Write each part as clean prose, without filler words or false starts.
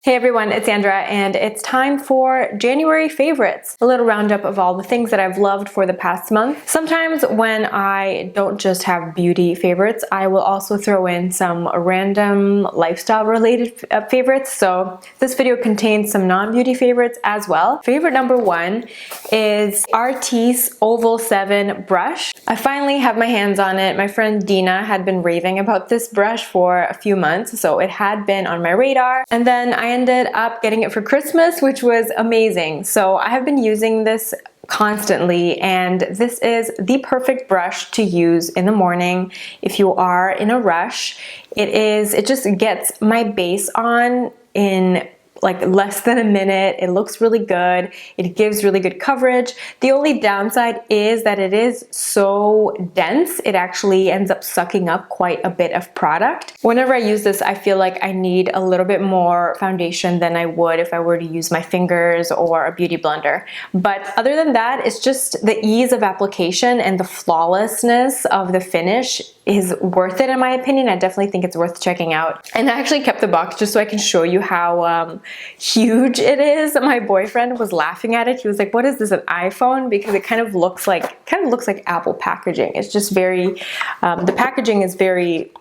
Hey everyone, it's Sandra, and it's time for January favorites. A little roundup of all the things that I've loved for the past month. Sometimes when I don't just have beauty favorites, I will also throw in some random lifestyle related favorites. So this video contains some non-beauty favorites as well. Favorite number one is Artis Oval 7 brush. I finally have my hands on it. My friend Dina had been raving about this brush for a few months, so it had been on my radar. And then I ended up getting it for Christmas, which was amazing. So I have been using this constantly, and this is the perfect brush to use in the morning if you are in a rush. It just gets my base on in like less than a minute. It looks really good. It gives really good coverage. The only downside is that it is so dense. It actually ends up sucking up quite a bit of product. Whenever I use this, I feel like I need a little bit more foundation than I would if I were to use my fingers or a beauty blender. But other than that, it's just the ease of application and the flawlessness of the finish is worth it in my opinion. I definitely think it's worth checking out. And I actually kept the box just so I can show you how huge it is. My boyfriend was laughing at it. He was like, "What is this, an iPhone?" Because it kind of looks like Apple packaging. It's just very the packaging is very,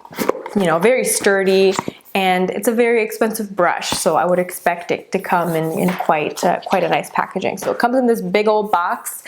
very sturdy, and it's a very expensive brush, so I would expect it to come in quite a nice packaging. So it comes in this big old box,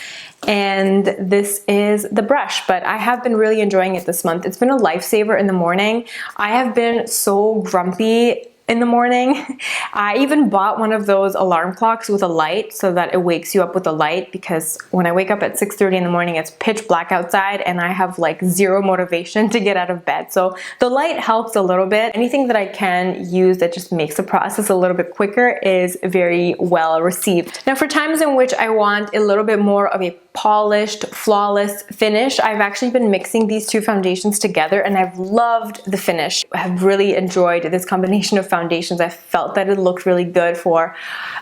and this is the brush. But I have been really enjoying it this month. It's been a lifesaver in the morning. I have been so grumpy in the morning. I even bought one of those alarm clocks with a light so that it wakes you up with a light, because when I wake up at 6:30 in the morning, it's pitch black outside and I have like zero motivation to get out of bed. So the light helps a little bit. Anything that I can use that just makes the process a little bit quicker is very well received. Now, for times in which I want a little bit more of a polished, flawless finish, I've actually been mixing these two foundations together, and I've loved the finish. I have really enjoyed this combination of foundations. I felt that it looked really good for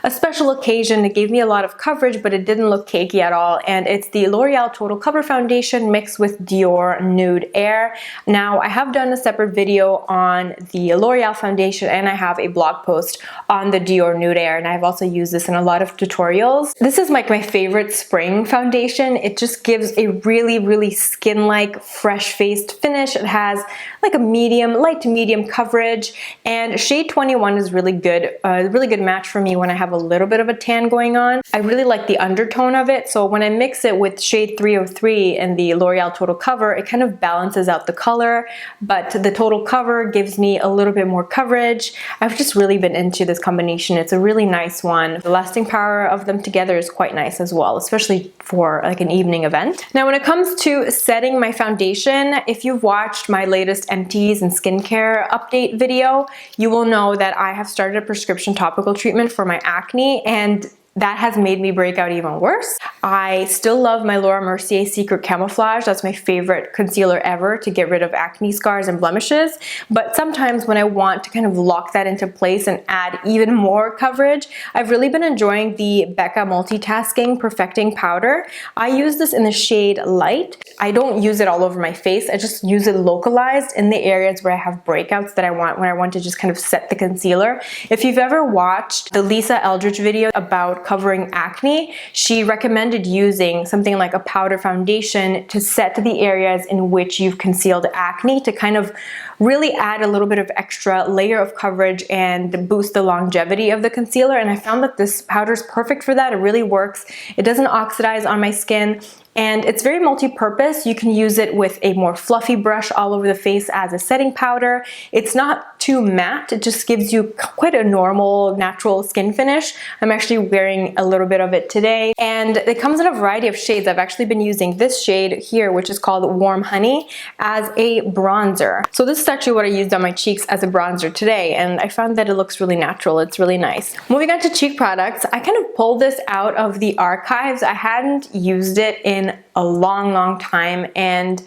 a special occasion. It gave me a lot of coverage, but it didn't look cakey at all. And it's the L'Oreal Total Cover Foundation mixed with Dior Nude Air. Now, I have done a separate video on the L'Oreal foundation, and I have a blog post on the Dior Nude Air, and I've also used this in a lot of tutorials. This is like my favorite spring foundation. It just gives a really skin-like, fresh-faced finish. It has like a light to medium coverage, and shade 21 is really good, a really good match for me when I have a little bit of a tan going on. I really like the undertone of it, so when I mix it with shade 303 and the L'Oreal Total Cover, it kind of balances out the color, but the Total Cover gives me a little bit more coverage. I've just really been into this combination. It's a really nice one. The lasting power of them together is quite nice as well, especially for like an evening event. Now, when it comes to setting my foundation, if you've watched my latest empties and skincare update video, you will know that I have started a prescription topical treatment for my acne, and that has made me break out even worse. I still love my Laura Mercier Secret Camouflage. That's my favorite concealer ever to get rid of acne scars and blemishes. But sometimes when I want to kind of lock that into place and add even more coverage, I've really been enjoying the Becca Multitasking Perfecting Powder. I use this in the shade Light. I don't use it all over my face. I just use it localized in the areas where I have breakouts that I want, when I want to just kind of set the concealer. If you've ever watched the Lisa Eldridge video about covering acne, she recommended using something like a powder foundation to set the areas in which you've concealed acne, to kind of really add a little bit of extra layer of coverage and boost the longevity of the concealer. And I found that this powder is perfect for that. It really works. It doesn't oxidize on my skin, and it's very multi-purpose. You can use it with a more fluffy brush all over the face as a setting powder. It's not too matte. It just gives you quite a normal, natural skin finish. I'm actually wearing a little bit of it today, and it comes in a variety of shades. I've actually been using this shade here, which is called Warm Honey, as a bronzer. So this is actually what I used on my cheeks as a bronzer today, and I found that it looks really natural. It's really nice. Moving on to cheek products, I kind of pulled this out of the archives. I hadn't used it in a long time, and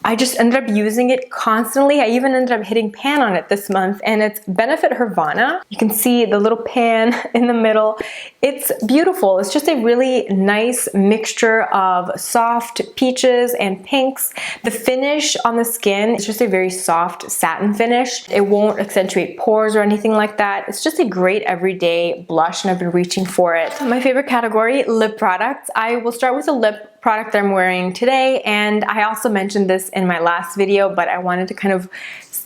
I just ended up using it constantly. I even ended up hitting pan on it this month, and it's Benefit Hervana. You can see the little pan in the middle. It's beautiful. It's just a really nice mixture of soft peaches and pinks. The finish on the skin is just a very soft satin finish. It won't accentuate pores or anything like that. It's just a great everyday blush, and I've been reaching for it. My favorite category, lip products. I will start with a lip product that I'm wearing today, and I also mentioned this in my last video, but I wanted to kind of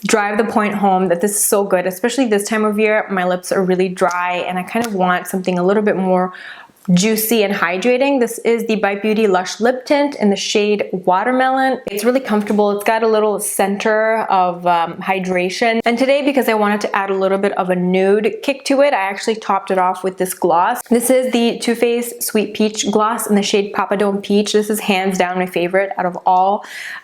drive the point home that this is so good, especially this time of year. My lips are really dry and I kind of want something a little bit more juicy and hydrating. This is the Bite Beauty Lush Lip Tint in the shade Watermelon. It's really comfortable. It's got a little center of hydration. And today, because I wanted to add a little bit of a nude kick to it, I actually topped it off with this gloss. This is the Too Faced Sweet Peach gloss in the shade Papadome Peach. This is hands down my favorite out of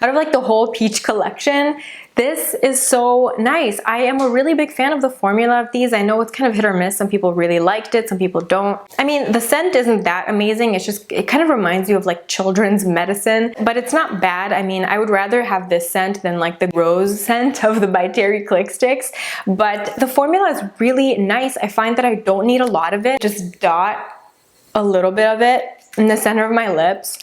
like the whole peach collection. This is so nice. I am a really big fan of the formula of these. I know it's kind of hit or miss. Some people really liked it, some people don't. I mean, the scent isn't that amazing. It's just, it kind of reminds you of like children's medicine, but it's not bad. I mean, I would rather have this scent than like the rose scent of the By Terry Click Sticks, but the formula is really nice. I find that I don't need a lot of it. Just dot a little bit of it in the center of my lips,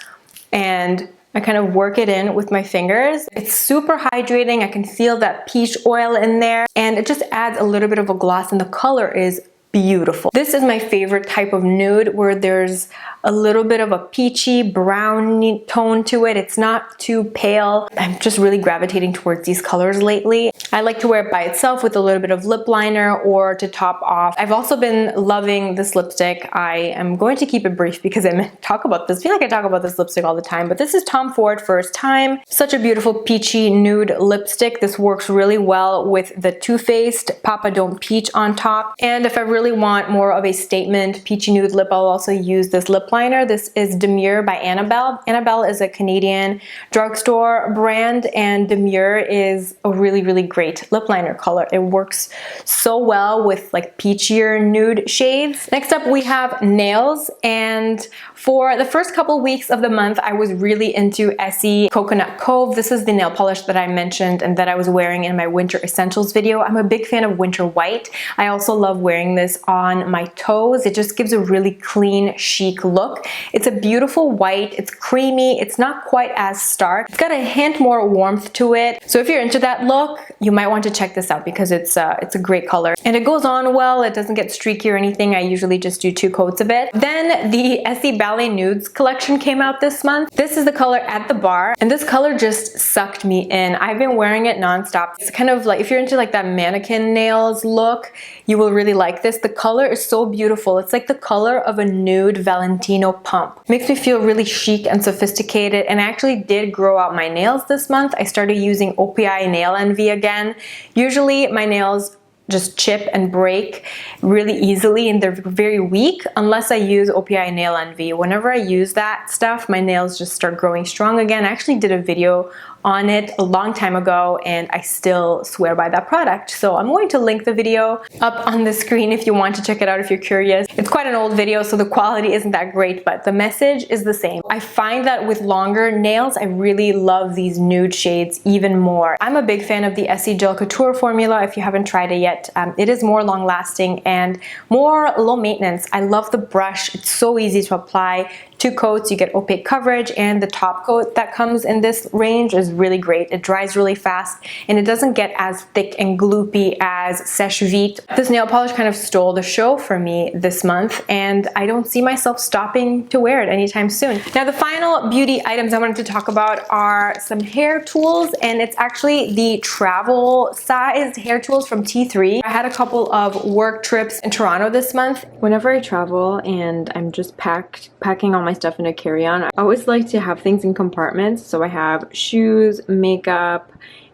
and I kind of work it in with my fingers. It's super hydrating. I can feel that peach oil in there, and it just adds a little bit of a gloss, and the color is beautiful. This is my favorite type of nude, where there's a little bit of a peachy brown tone to it. It's not too pale. I'm just really gravitating towards these colors lately. I like to wear it by itself with a little bit of lip liner or to top off. I've also been loving this lipstick. I am going to keep it brief because I talk about this. I feel like I talk about this lipstick all the time, but this is Tom Ford First Time. Such a beautiful peachy nude lipstick. This works really well with the Too Faced Papadome Peach on top. And if I really want more of a statement peachy nude lip, I'll also use this lip liner. This is Demure by Annabelle. Annabelle is a Canadian drugstore brand, and Demure is a really, really great lip liner color. It works so well with like peachier nude shades. Next up, we have nails, and for the first couple weeks of the month, I was really into Essie Coconut Cove. This is the nail polish that I mentioned and that I was wearing in my winter essentials video. I'm a big fan of winter white. I also love wearing this on my toes. It just gives a really clean, chic look. It's a beautiful white. It's creamy. It's not quite as stark. It's got a hint more warmth to it. So if you're into that look, you might want to check this out because it's a great color. And it goes on well. It doesn't get streaky or anything. I usually just do 2 coats of it. Then the Essie Ballet Nudes collection came out this month. This is the color At The Barre, and this color just sucked me in. I've been wearing it nonstop. It's kind of like, if you're into like that mannequin nails look, you will really like this. The color is so beautiful. It's like the color of a nude Valentino pump. It makes me feel really chic and sophisticated, and I actually did grow out my nails this month. I started using OPI Nail Envy again. Usually my nails just chip and break really easily, and they're very weak unless I use OPI Nail Envy. Whenever I use that stuff, my nails just start growing strong again. I actually did a video on it a long time ago, and I still swear by that product. So I'm going to link the video up on the screen if you want to check it out if you're curious. It's quite an old video, so the quality isn't that great, but the message is the same. I find that with longer nails, I really love these nude shades even more. I'm a big fan of the Essie Gel Couture formula. If you haven't tried it yet, it is more long lasting and more low maintenance. I love the brush. It's so easy to apply. 2 coats, you get opaque coverage, and the top coat that comes in this range is really great. It dries really fast, and it doesn't get as thick and gloopy as Sèche Vite. This nail polish kind of stole the show for me this month, and I don't see myself stopping to wear it anytime soon. Now, the final beauty items I wanted to talk about are some hair tools, and it's actually the travel sized hair tools from T3. I had a couple of work trips in Toronto this month. Whenever I travel and I'm just packing all my stuff in a carry-on, I always like to have things in compartments. So I have shoes, makeup,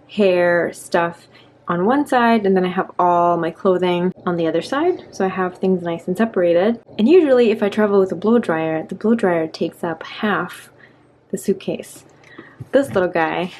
hair, stuff on one side, and then I have all my clothing on the other side. So I have things nice and separated. And usually if I travel with a blow dryer, the blow dryer takes up half the suitcase. This little guy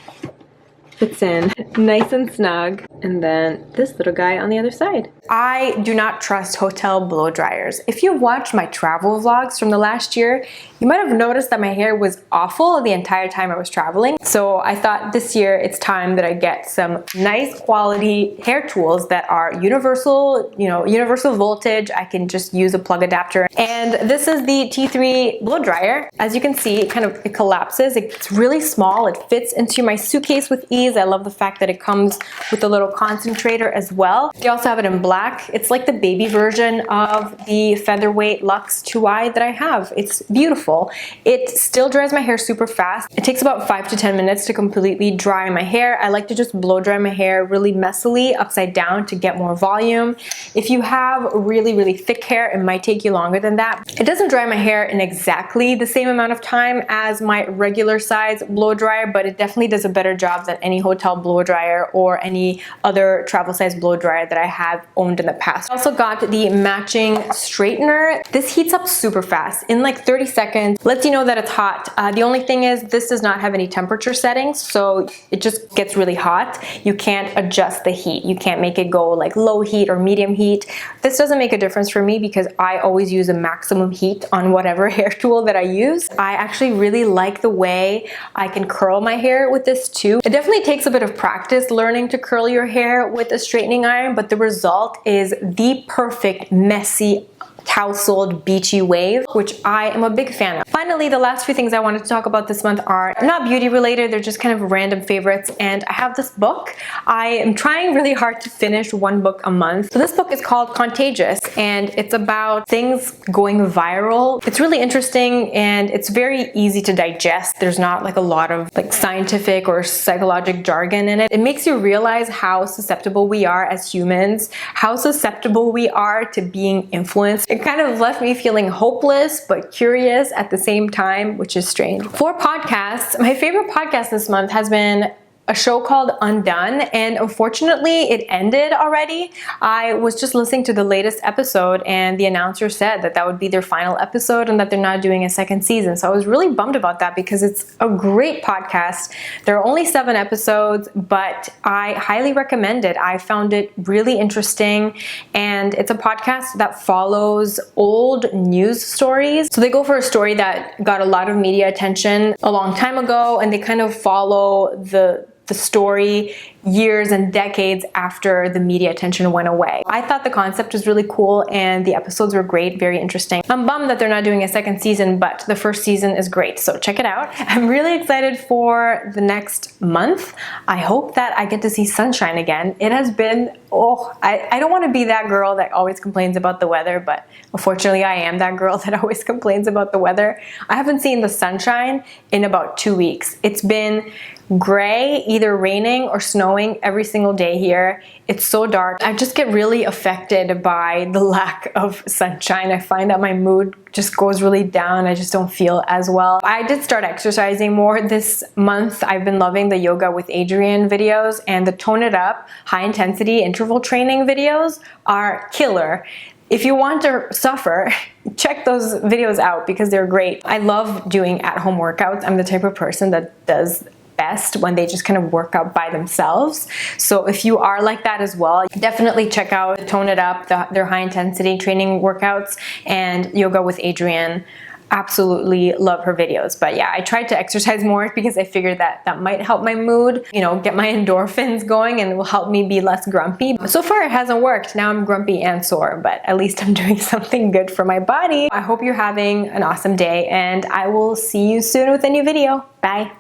fits in nice and snug, and then this little guy on the other side. I do not trust hotel blow dryers. If you've watched my travel vlogs from the last year, You might have noticed that my hair was awful the entire time I was traveling. So I thought this year it's time that I get some nice quality hair tools that are universal, universal voltage. I can just use a plug adapter. And this is the T3 blow dryer. As you can see, it collapses. It's really small. It fits into my suitcase with ease. I love the fact that it comes with a little concentrator as well. They also have it in black. It's like the baby version of the featherweight Luxe 2i that I have. It's beautiful. It still dries my hair super fast. It takes about 5 to 10 minutes to completely dry my hair. I like to just blow dry my hair really messily upside down to get more volume. If you have really, really thick hair, it might take you longer than that. It doesn't dry my hair in exactly the same amount of time as my regular size blow dryer, but it definitely does a better job than any hotel blow dryer or any other travel size blow dryer that I have owned in the past. I also got the matching straightener. This heats up super fast. In like 30 seconds, lets you know that it's hot. The only thing is this does not have any temperature settings, so it just gets really hot. You can't adjust the heat. You can't make it go like low heat or medium heat. This doesn't make a difference for me because I always use a maximum heat on whatever hair tool that I use. I actually really like the way I can curl my hair with this too. It definitely takes a bit of practice learning to curl your hair with a straightening iron, but the result is the perfect messy tousled beachy wave, which I am a big fan of. Finally, the last few things I wanted to talk about this month are not beauty related, they're just kind of random favorites, and I have this book. I am trying really hard to finish one book a month. So this book is called Contagious, and it's about things going viral. It's really interesting and it's very easy to digest. There's not like a lot of like scientific or psychological jargon in it. It makes you realize how susceptible we are as humans, how susceptible we are to being influenced. It kind of left me feeling hopeless but curious at the same time, which is strange. For podcasts, my favorite podcast this month has been a show called Undone, and unfortunately it ended already. I was just listening to the latest episode and the announcer said that that would be their final episode and that they're not doing a second season. So I was really bummed about that because it's a great podcast. There are only 7 episodes, but I highly recommend it. I found it really interesting, and it's a podcast that follows old news stories. So they go for a story that got a lot of media attention a long time ago, and they kind of follow the story years and decades after the media attention went away. I thought the concept was really cool and the episodes were great, very interesting. I'm bummed that they're not doing a second season, but the first season is great, so check it out. I'm really excited for the next month. I hope that I get to see sunshine again. It has been, I don't want to be that girl that always complains about the weather, but unfortunately I am that girl that always complains about the weather. I haven't seen the sunshine in about 2 weeks. It's been gray, either raining or snowing every single day here. It's so dark. I just get really affected by the lack of sunshine. I find that my mood just goes really down. I just don't feel as well. I did start exercising more this month. I've been loving the Yoga with Adrienne videos, and the Tone It Up high intensity interval training videos are killer. If you want to suffer, check those videos out because they're great. I love doing at-home workouts. I'm the type of person that does best when they just kind of work out by themselves. So if you are like that as well, definitely check out Tone It Up, their high intensity training workouts, and Yoga with Adrienne. Absolutely love her videos. But yeah, I tried to exercise more because I figured that that might help my mood, get my endorphins going, and it will help me be less grumpy. So far it hasn't worked. Now I'm grumpy and sore, but at least I'm doing something good for my body. I hope you're having an awesome day, and I will see you soon with a new video. Bye.